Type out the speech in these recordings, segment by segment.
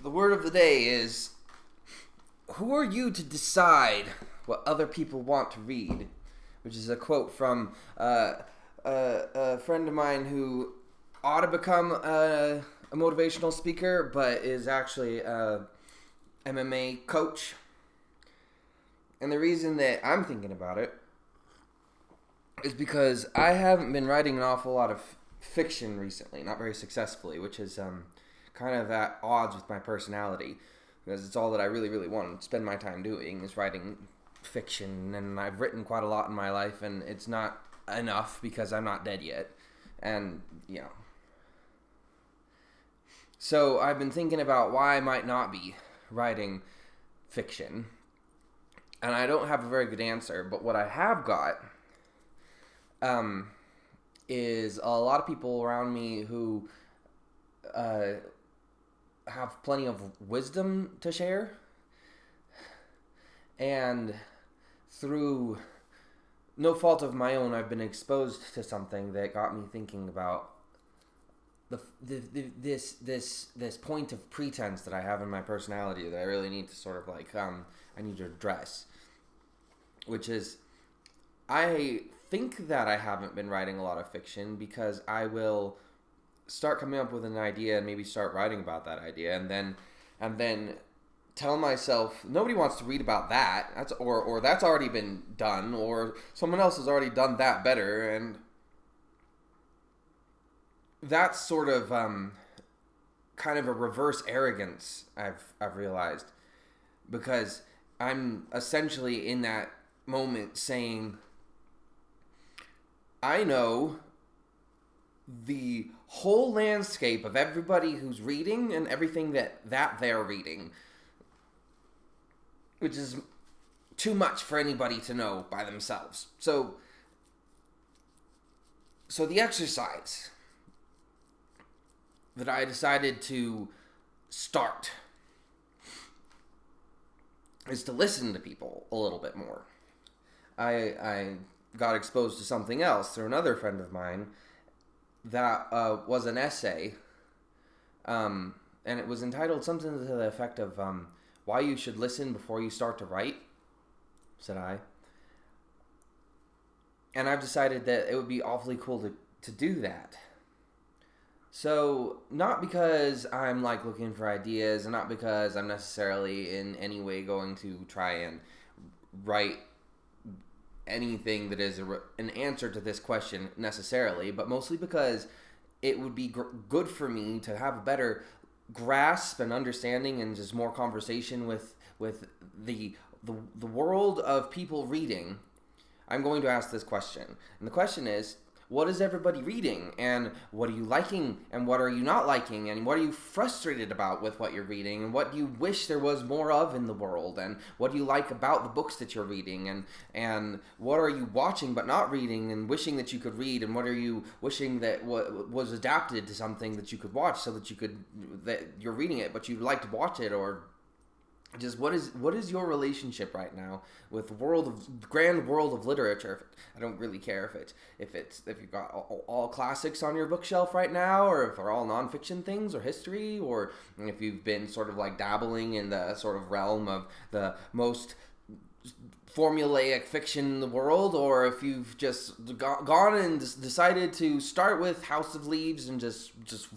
The word of the day is, who are you to decide what other people want to read? Which is a quote from a friend of mine who ought to become a motivational speaker, but is actually a MMA coach. And the reason that I'm thinking about it is because I haven't been writing an awful lot of fiction recently, not very successfully, which is kind of at odds with my personality, because it's all that I really, really want to spend my time doing is writing fiction, and I've written quite a lot in my life, and it's not enough because I'm not dead yet, and, So I've been thinking about why I might not be writing fiction, and I don't have a very good answer, but what I have got is a lot of people around me who have plenty of wisdom to share, and through no fault of my own, I've been exposed to something that got me thinking about this point of pretense that I have in my personality that I really need to sort of I need to address, which is I think that I haven't been writing a lot of fiction because I will start coming up with an idea and maybe start writing about that idea, and then tell myself nobody wants to read about that. Or that's already been done, or someone else has already done that better, and that's sort of kind of a reverse arrogance I've realized, because I'm essentially in that moment saying, I know the whole landscape of everybody who's reading and everything that they're reading, which is too much for anybody to know by themselves. So the exercise that I decided to start is to listen to people a little bit more. I got exposed to something else through another friend of mine that was an essay, and it was entitled something to the effect of why you should listen before you start to write, said I. And I've decided that it would be awfully cool to do that. So, not because I'm looking for ideas, and not because I'm necessarily in any way going to try and write anything that is an answer to this question necessarily, but mostly because it would be good for me to have a better grasp and understanding and just more conversation with the world of people reading. I'm going to ask this question, and the question is, what is everybody reading, and what are you liking, and what are you not liking, and what are you frustrated about with what you're reading, and what do you wish there was more of in the world, and what do you like about the books that you're reading, and what are you watching but not reading and wishing that you could read, and what are you wishing that was adapted to something that you could watch so that you're reading it but you'd like to watch it, or just what is your relationship right now with the grand world of literature? I don't really care if you've got all classics on your bookshelf right now, or if they're all nonfiction things or history, or if you've been sort of dabbling in the sort of realm of the most formulaic fiction in the world, or if you've just gone and decided to start with House of Leaves and just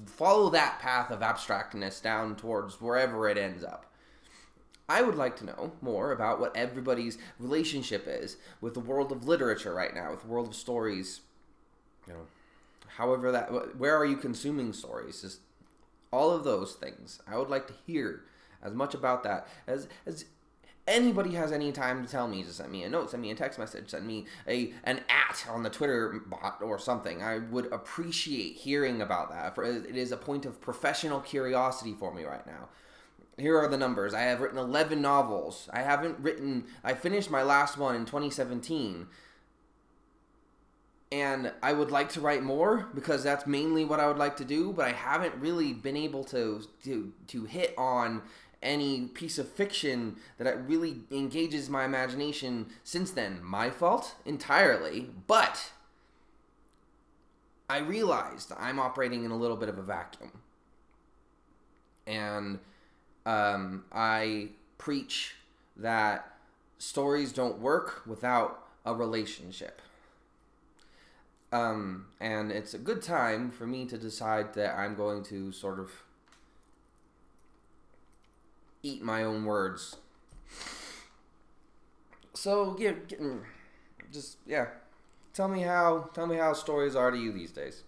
follow that path of abstractness down towards wherever it ends up. I would like to know more about what everybody's relationship is with the world of literature right now, with the world of stories. However where are you consuming stories? Just all of those things. I would like to hear as much about that as anybody has any time to tell me. Just send me a note, send me a text message, send me an @ on the Twitter bot or something. I would appreciate hearing about that. It is a point of professional curiosity for me right now. Here are the numbers. I have written 11 novels. I finished my last one in 2017. And I would like to write more because that's mainly what I would like to do, but I haven't really been able to hit on any piece of fiction that really engages my imagination since then. My fault entirely, but I realized I'm operating in a little bit of a vacuum. And I preach that stories don't work without a relationship. And it's a good time for me to decide that I'm going to sort of eat my own words. So yeah, just yeah. Tell me how stories are to you these days.